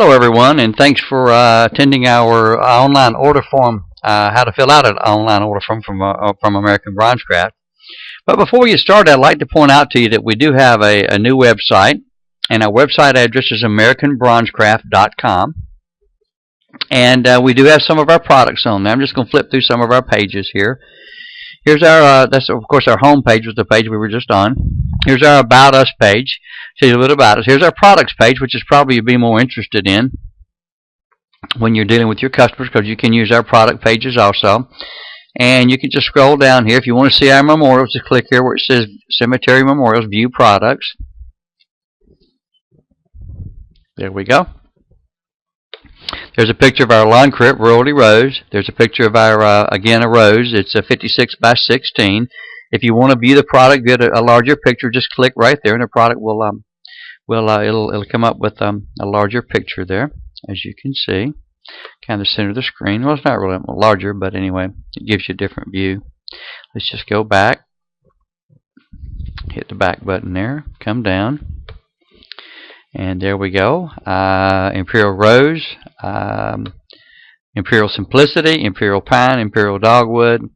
Hello, everyone, and thanks for attending our online order form. How to fill out an online order form from American Bronzecraft. But before we get started, I'd like to point out to you that we do have a new website, and our website address is AmericanBronzecraft.com. And we do have some of our products on there. I'm just going to flip through some of our pages here. Here's our, that's of course our home page was the page we were just on. Here's our About Us page. Tell you a little bit about us. Here's our products page, which is probably you'd be more interested in when you're dealing with your customers, because you can use our product pages also. And you can just scroll down here. If you want to see our memorials, just click here where it says Cemetery Memorials, View Products. There we go. There's a picture of our lawn crypt, Royalty Rose. There's a picture of our, again, a rose. It's a 56 by 16. If you want to view the product, get a larger picture, just click right there, and the product will it'll come up with a larger picture there, as you can see, kind of the center of the screen. Well, it's not really larger, but anyway, it gives you a different view. Let's just go back, hit the back button there, come down, and there we go. Imperial Rose, Imperial Simplicity, Imperial Pine, Imperial Dogwood,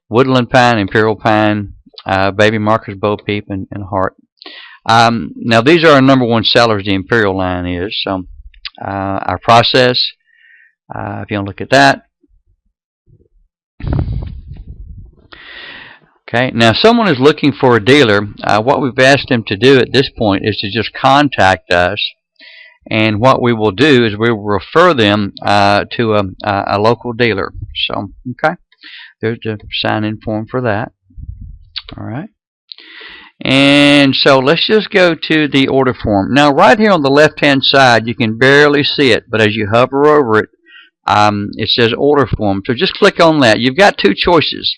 Woodland Pine, Imperial Pine, Baby Marcus, Bo Peep, and Heart. Now these are our #1 sellers, the Imperial line is. So our process, if you want to look at that. Okay, now if someone is looking for a dealer, what we've asked them to do at this point is to just contact us. And what we will do is we will refer them to a local dealer. So, okay, there's the sign-in form for that. All right. And so let's just go to the order form. Now, right here on the left-hand side, you can barely see it, but as you hover over it, it says order form. So just click on that. You've got two choices.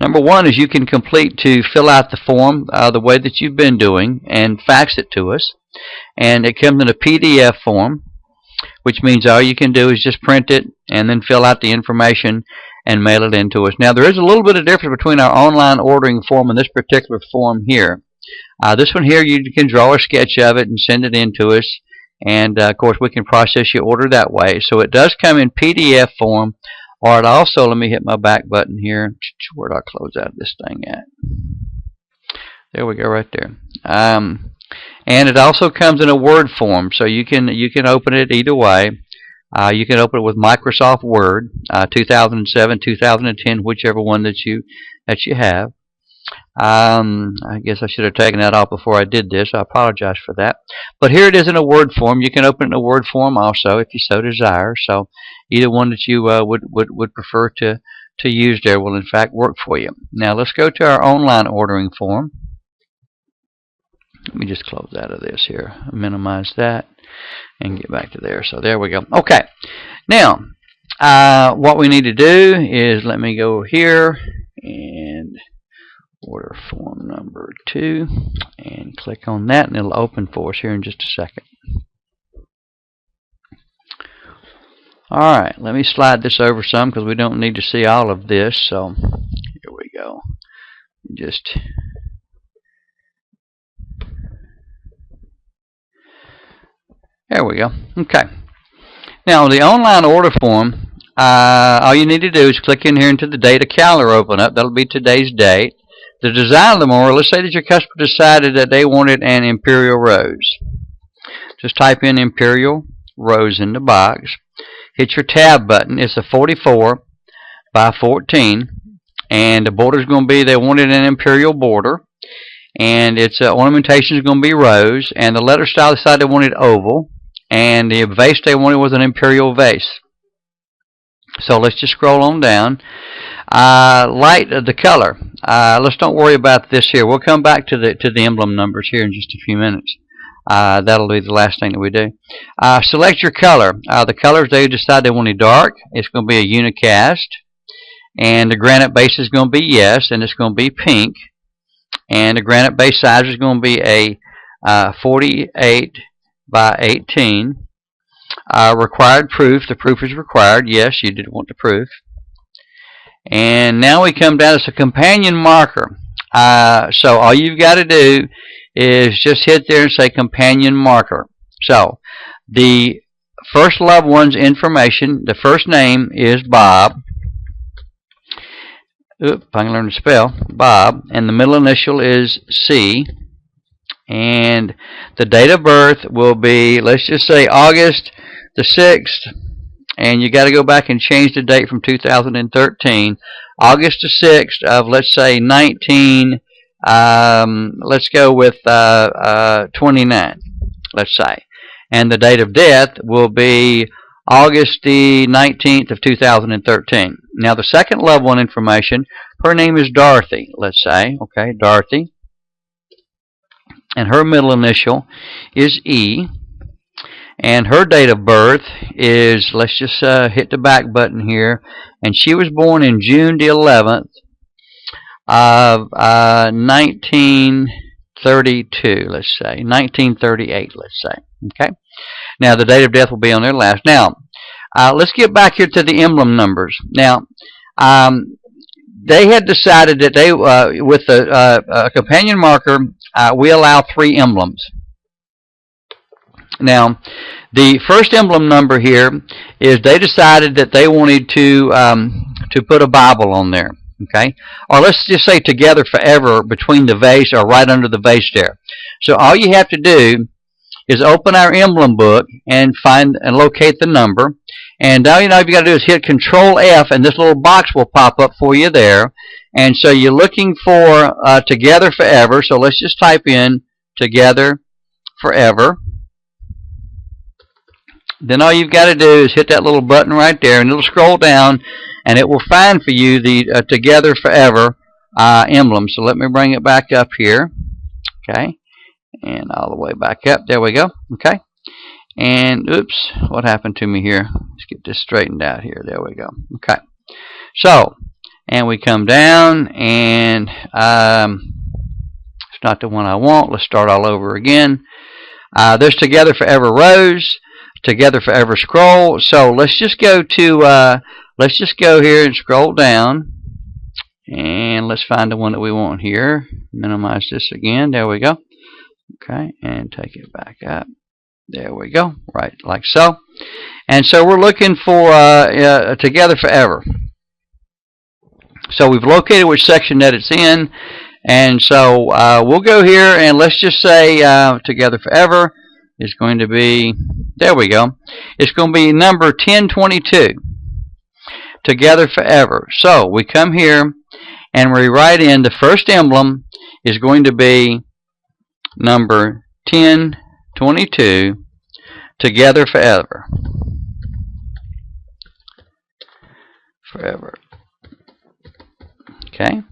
#1 is you can fill out the form the way that you've been doing and fax it to us. And it comes in a PDF form, which means all you can do is just print it and then fill out the information and mail it in to us. Now, there is a little bit of difference between our online ordering form and this particular form here. This one here, you can draw a sketch of it and send it in to us. And, of course, we can process your order that way. So it does come in PDF form. Or it also, let me hit my back button here. Where do I close out this thing at? There we go, right there. And it also comes in a Word form, so you can open it either way. You can open it with Microsoft Word, 2007, 2010, whichever one that you have. I guess I should have taken that off before I did this. I apologize for that. But here it is in a Word form. You can open it in a Word form also if you so desire. So either one that you would prefer to use there will in fact work for you. Now let's go to our online ordering form. Let me just close out of this here, minimize that, and get back to there. So there we go. Okay. Now, what we need to do is, let me go here and order form #2 and click on that, and it'll open for us here in just a second. Alright, let me slide this over some because we don't need to see all of this. So here we go. Just there we go. Okay. Now the online order form, all you need to do is click in here into the data calendar open up. That'll be today's date. The design of the memorial, let's say that your customer decided that they wanted an Imperial Rose. Just type in Imperial Rose in the box. Hit your tab button. It's a 44 by 14. And the border is going to be, they wanted an Imperial border. And its ornamentation is going to be rose. And the letter style, they decided they wanted oval. And the vase they wanted was an Imperial vase. So let's just scroll on down. The color. Let's don't worry about this here. We'll come back to the emblem numbers here in just a few minutes. That'll be the last thing that we do. Select your color. The colors they decide they wanted dark. It's going to be a unicast. And the granite base is going to be yes, and it's going to be pink. And the granite base size is going to be a 48 by 18. Required proof. The proof is required. Yes, you did want the proof. And now we come down to a companion marker. So all you've got to do is just hit there and say companion marker. So The first loved one's information, the first name is Bob. If I can learn to spell, Bob. And the middle initial is C. And the date of birth will be, let's just say August the 6th. And you got to go back and change the date from 2013. August the 6th of, let's say, let's go with 29, let's say. And the date of death will be August the 19th of 2013. Now, the second loved one information, her name is Dorothy, let's say. Okay, Dorothy. And her middle initial is E. And her date of birth is, let's just hit the back button here. And she was born in June the 11th of 1932, let's say. 1938, let's say. Okay. Now, the date of death will be on there last. Now, let's get back here to the emblem numbers. Now, they had decided that they, with a companion marker, we allow 3 emblems. Now, the first emblem number here is they decided that they wanted to put a Bible on there, okay? Or let's just say Together Forever between the vase or right under the vase there. So all you have to do is open our emblem book and find and locate the number. And all you got to do is hit Control F, and this little box will pop up for you there. And so you're looking for Together Forever. So let's just type in Together Forever. Then all you've got to do is hit that little button right there, and it'll scroll down, and it will find for you the Together Forever emblem. So let me bring it back up here. Okay. And all the way back up. There we go. Okay. And, oops, what happened to me here? Let's get this straightened out here. There we go. Okay. So, and we come down, and it's not the one I want. Let's start all over again. There's Together Forever Rose, Together Forever Scroll. So let's just go to, let's just go here and scroll down. And let's find the one that we want here. Minimize this again. There we go. Okay, and take it back up. There we go, right, like so. And so we're looking for Together Forever. So we've located which section that it's in. And so we'll go here and let's just say Together Forever is going to be, there we go. It's going to be number 1022. Together Forever. So we come here and we write in the first emblem is going to be number 1022, Together Forever. Forever. Okay.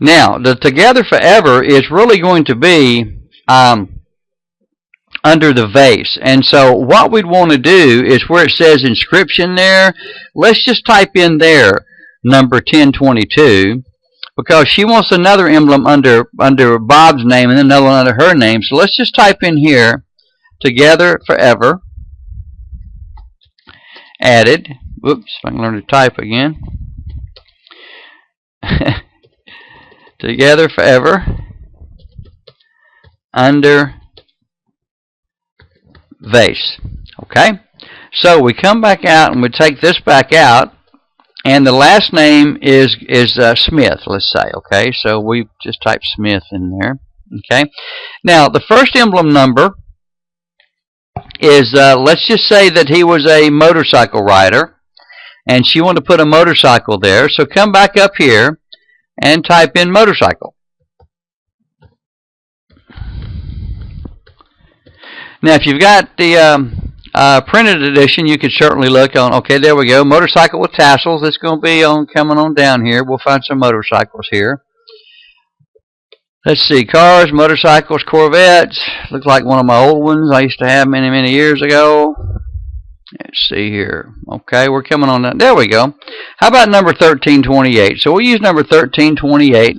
Now, the Together Forever is really going to be under the vase. And so what we'd want to do is where it says inscription there, let's just type in there number 1022. Because she wants another emblem under Bob's name and then another one under her name. So let's just type in here, Together Forever, added. Whoops, if I can learn to type again. Together Forever, under vase. Okay? So we come back out and we take this back out. And the last name is Smith, let's say, okay? So we just type Smith in there, okay? Now, the first emblem number is, let's just say that he was a motorcycle rider, and she wanted to put a motorcycle there. So come back up here and type in motorcycle. Now, if you've got the printed edition, you could certainly look on, okay, there we go, motorcycle with tassels. It's going to be on coming on down here. We'll find some motorcycles here. Let's see, cars, motorcycles, Corvettes. Looks like one of my old ones I used to have many, many years ago. Let's see here. Okay, we're coming on down. There we go. How about number 1328? So we'll use number 1328.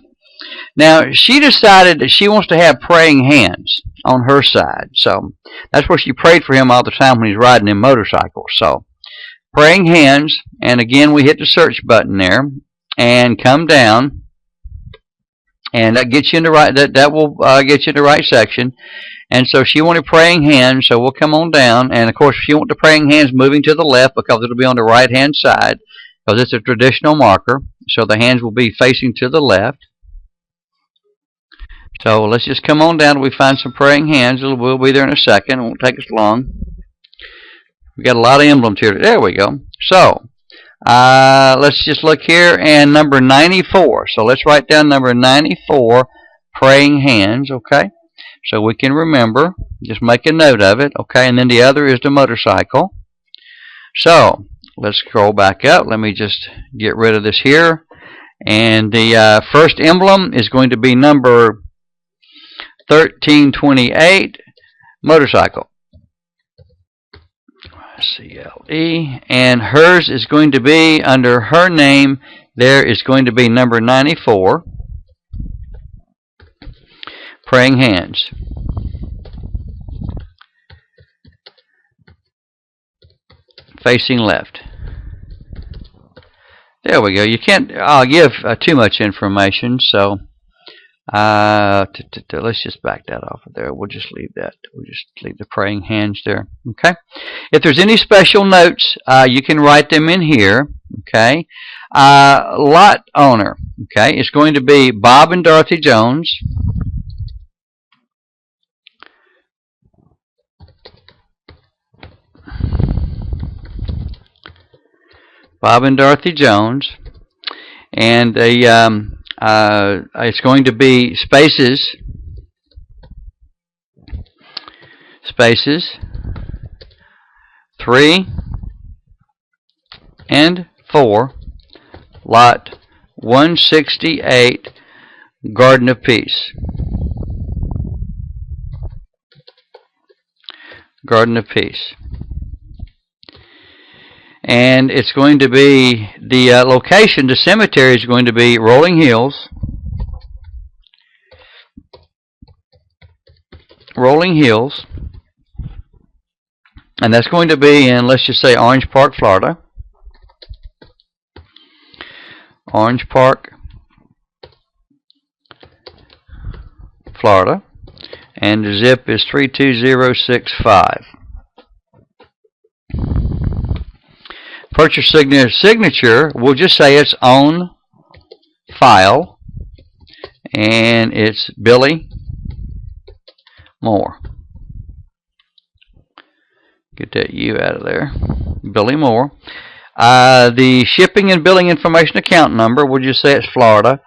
Now, she decided that she wants to have praying hands on her side. So that's where she prayed for him all the time when he's riding in motorcycles. So praying hands, and again we hit the search button there and come down and that gets you in the right. That will get you in the right section. And so she wanted praying hands, so we'll come on down. And of course, she wants the praying hands moving to the left because it'll be on the right hand side because it's a traditional marker. So the hands will be facing to the left. So let's just come on down till we find some praying hands. We'll be there in a second. It won't take us long. We got a lot of emblems here. There we go. So let's just look here, and number 94. So let's write down number 94, praying hands, okay? So we can remember. Just make a note of it, okay? And then the other is the motorcycle. So let's scroll back up. Let me just get rid of this here. And the first emblem is going to be number 1328, motorcycle. CLE, and hers is going to be under her name. There is going to be number 94, praying hands. Facing left. There we go. You can't. I'll give too much information, so let's just back that off of there. We'll just leave that. We'll just leave the praying hands there. Okay. If there's any special notes, you can write them in here. Okay. Lot owner. Okay. It's going to be Bob and Dorothy Jones. Bob and Dorothy Jones, and it's going to be spaces, 3 and 4, lot 168, Garden of Peace. Garden of Peace. And it's going to be, the location, the cemetery is going to be Rolling Hills. Rolling Hills. And that's going to be in, let's just say, Orange Park, Florida. Orange Park, Florida. And the zip is 32065. Purchase signature, we'll just say it's on file, and it's Billy Moore. Get that U out of there. Billy Moore. The shipping and billing information account number, we'll just say it's Florida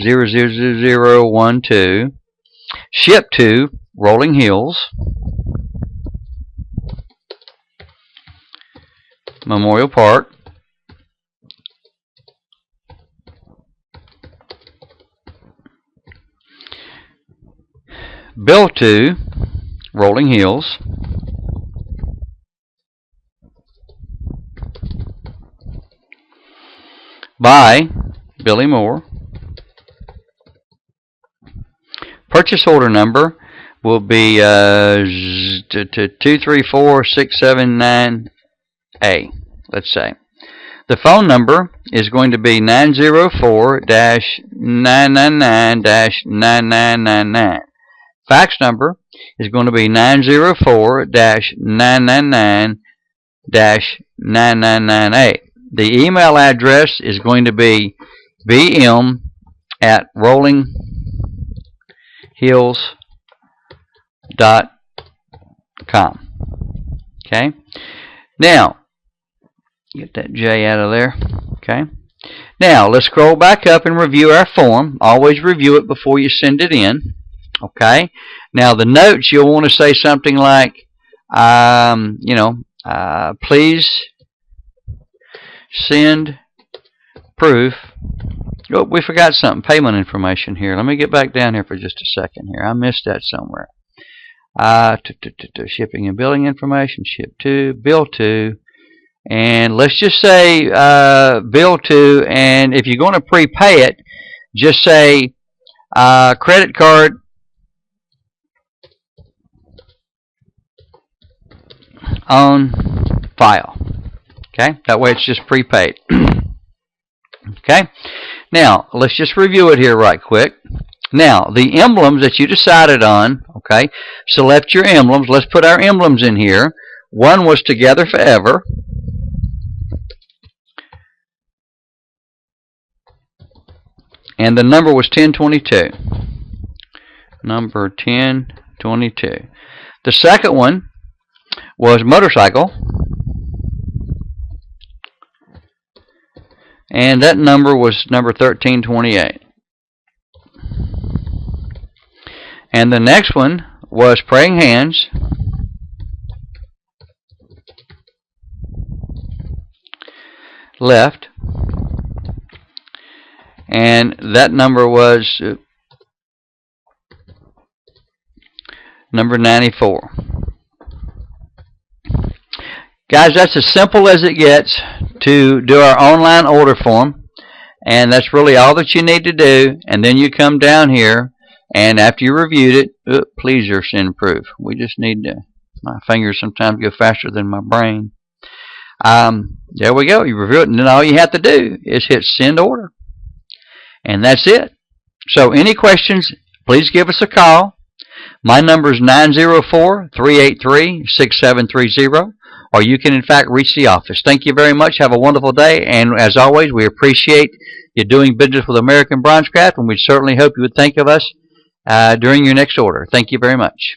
00012. Ship to Rolling Hills, Memorial Park. Bill to Rolling Hills. By Billy Moore. Purchase order number will be 234679A, let's say. The phone number is going to be 904-999-9999. Fax number is going to be 904-999-9998. The email address is going to be bm@rollinghills.com. Okay. Now, get that J out of there. Okay. Now, let's scroll back up and review our form. Always review it before you send it in. Okay. Now, the notes, you'll want to say something like, please send proof. Oh, we forgot something. Payment information here. Let me get back down here for just a second here. I missed that somewhere. Shipping and billing information. Ship to, bill to. And let's just say bill to. And if you're going to prepay it, just say credit card on file. Okay, that way it's just prepaid. Okay, now let's just review it here right quick. Now, the emblems that you decided on, okay, select your emblems. Let's put our emblems in here. One was Together Forever. And the number was 1022. Number 1022. The second one was Motorcycle. And that number was number 1328. And the next one was Praying Hands. Left. And that number was number 94. Guys, that's as simple as it gets to do our online order form. And that's really all that you need to do. And then you come down here, and after you reviewed it, please send proof. We just need to, my fingers sometimes go faster than my brain. There we go. You review it, and then all you have to do is hit Send Order. And that's it. So any questions, please give us a call. My number is 904-383-6730, or you can, in fact, reach the office. Thank you very much. Have a wonderful day. And as always, we appreciate you doing business with American Bronzecraft, and we certainly hope you would think of us during your next order. Thank you very much.